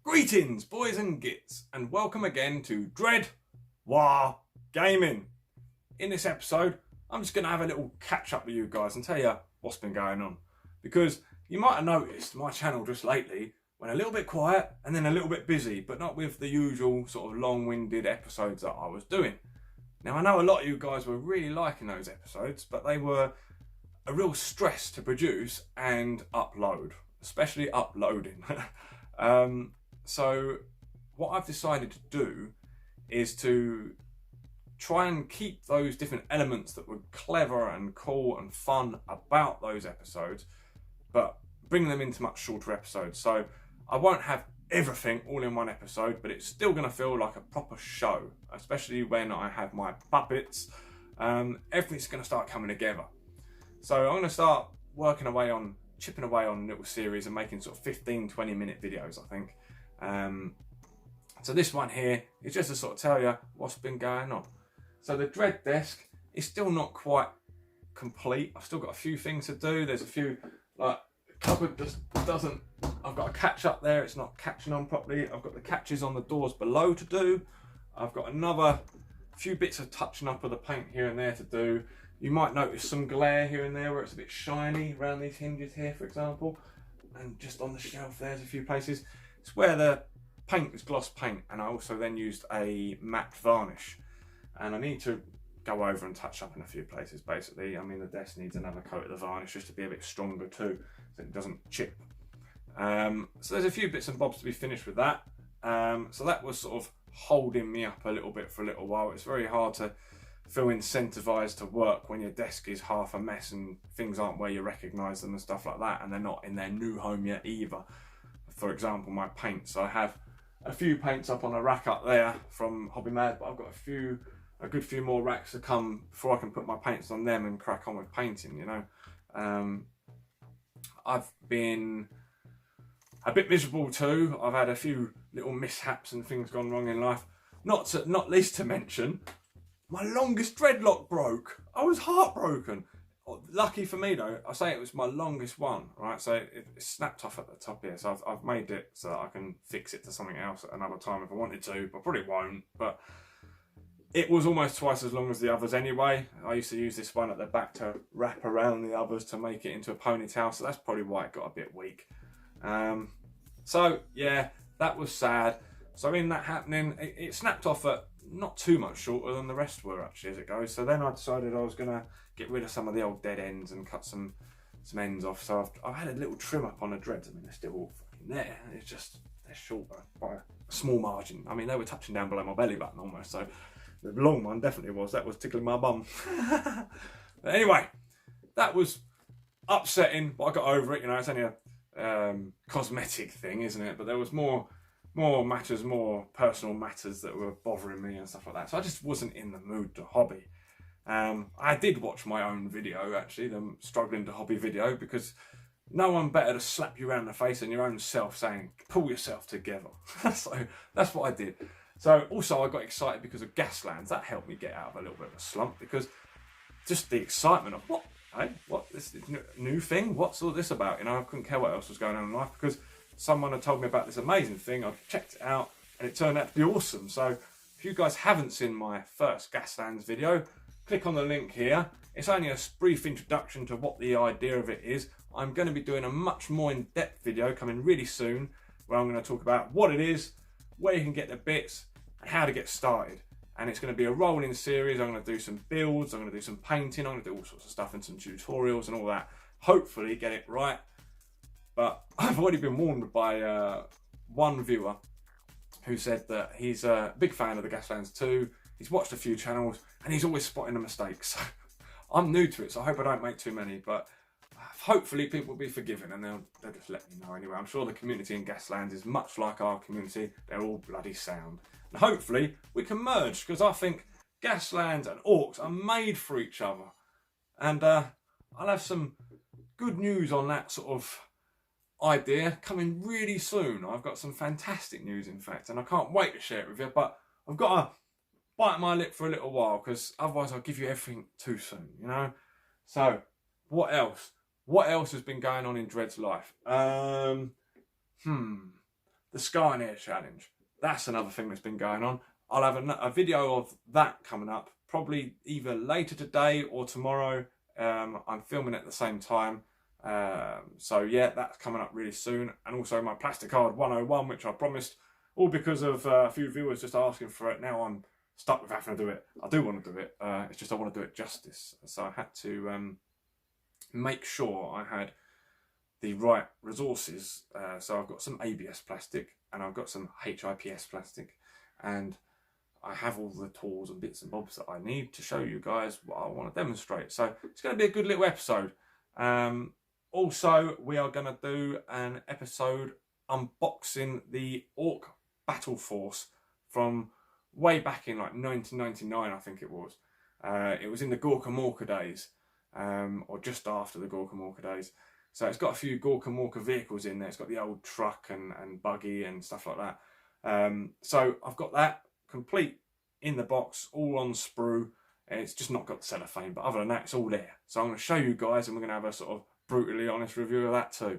Greetings, boys and gits, and welcome again to Dreadlock Gaming. In this episode, I'm just going to have a little catch up with you guys and tell you what's been going on. Because you might have noticed my channel just lately went a little bit quiet and then a little bit busy, but not with the usual sort of long-winded episodes that I was doing. Now, I know a lot of you guys were really liking those episodes, but they were a real stress to produce and upload, especially uploading. So what I've decided to do is to try and keep those different elements that were clever and cool and fun about those episodes, but bring them into much shorter episodes. So I won't have everything all in one episode, but it's still going to feel like a proper show, especially when I have my puppets. Everything's going to start coming together. So I'm going to start chipping away on little series and making sort of 15-20 minute videos, I think. So this one here is just to sort of tell you what's been going on. So the Dread desk is still not quite complete. I've still got a few things to do. There's a few, like, the cupboard just doesn't, I've got a catch up there, it's not catching on properly. I've got the catches on the doors below to do. I've got another few bits of touching up of the paint here and there to do. You might notice some glare here and there where it's a bit shiny around these hinges here, for example. And just on the shelf there's a few places. It's where the paint was gloss paint, and I also then used a matte varnish. And I need to go over and touch up in a few places, basically. I mean, the desk needs another coat of the varnish just to be a bit stronger too, so it doesn't chip. So there's a few bits and bobs to be finished with that. So that was sort of holding me up a little bit for a little while. It's very hard to feel incentivized to work when your desk is half a mess and things aren't where you recognise them and stuff like that, and they're not in their new home yet either. For example, my paints. I have a few paints up on a rack up there from Hobby Mad, but I've got a good few more racks to come before I can put my paints on them and crack on with painting, you know. I've been a bit miserable too. I've had a few little mishaps and things gone wrong in life. Not least to mention, my longest dreadlock broke. I was heartbroken. Lucky for me though, I say it was my longest one, right? So it snapped off at the top here. So I've made it so that I can fix it to something else at another time if I wanted to, but probably won't. But it was almost twice as long as the others anyway. I used to use this one at the back to wrap around the others to make it into a ponytail. So that's probably why it got a bit weak. So yeah, that was sad. So in that happening, it snapped off at not too much shorter than the rest were actually as it goes. So then I decided I was going to get rid of some of the old dead ends and cut some ends off. So I've had a little trim up on the dreads. I mean, they're still all fucking there. It's just, they're short by a small margin. I mean, they were touching down below my belly button almost. So the long one definitely was. That was tickling my bum. But anyway, that was upsetting, but I got over it. You know, it's only a cosmetic thing, isn't it? But there was more personal matters that were bothering me and stuff like that. So I just wasn't in the mood to hobby. I did watch my own video, actually, the struggling to hobby video, because no one better to slap you around the face than your own self saying, pull yourself together. So that's what I did. So also I got excited because of Gaslands. That helped me get out of a little bit of a slump, because just the excitement of what this new thing? What's all this about? You know, I couldn't care what else was going on in life because someone had told me about this amazing thing. I've checked it out and it turned out to be awesome. So if you guys haven't seen my first Gaslands video, click on the link here. It's only a brief introduction to what the idea of it is. I'm going to be doing a much more in-depth video coming really soon, where I'm going to talk about what it is, where you can get the bits, and how to get started. And it's going to be a rolling series. I'm going to do some builds, I'm going to do some painting, I'm going to do all sorts of stuff and some tutorials and all that. Hopefully get it right. But I've already been warned by one viewer who said that he's a big fan of the Gaslands 2. He's watched a few channels and he's always spotting the mistakes. So I'm new to it, so I hope I don't make too many. But hopefully people will be forgiving and they'll just let me know anyway. I'm sure the community in Gaslands is much like our community. They're all bloody sound. And hopefully we can merge, because I think Gaslands and Orks are made for each other. And I'll have some good news on that sort of idea coming really soon. I've got some fantastic news, in fact, and I can't wait to share it with you. But I've got to bite my lip for a little while, because otherwise I'll give you everything too soon, you know. So what else has been going on in Dread's life? The the Skarnir challenge. That's another thing that's been going on. I'll have a video of that coming up, probably either later today or tomorrow. I'm filming at the same time. So yeah, that's coming up really soon. And also my plastic card 101, which I promised, all because of a few viewers just asking for it. Now I'm stuck with having to do it. I do want to do it. It's just I want to do it justice. So I had to make sure I had the right resources. So I've got some ABS plastic and I've got some HIPS plastic, and I have all the tools and bits and bobs that I need to show you guys what I want to demonstrate. So it's going to be a good little episode. Also, we are going to do an episode unboxing the Ork Battle Force from way back in like 1999, I think it was. It was in the Gorka Morka days, or just after the Gorka Morka days. So it's got a few Gorka Morka vehicles in there. It's got the old truck and buggy and stuff like that. So I've got that complete in the box, all on sprue. It's just not got the cellophane, but other than that, it's all there. So I'm going to show you guys, and we're going to have a sort of brutally honest review of that too.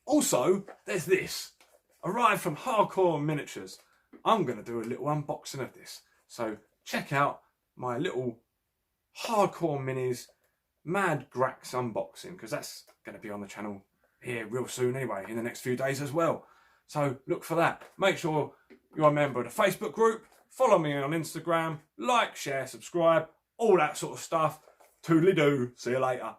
Also, there's this. Arrived from Hardcore Miniatures. I'm going to do a little unboxing of this. So check out my little Hardcore Minis Mad Grax unboxing, because that's going to be on the channel here real soon anyway, in the next few days as well. So look for that. Make sure you're a member of the Facebook group. Follow me on Instagram. Like, share, subscribe. All that sort of stuff. Toodly-doo. See you later.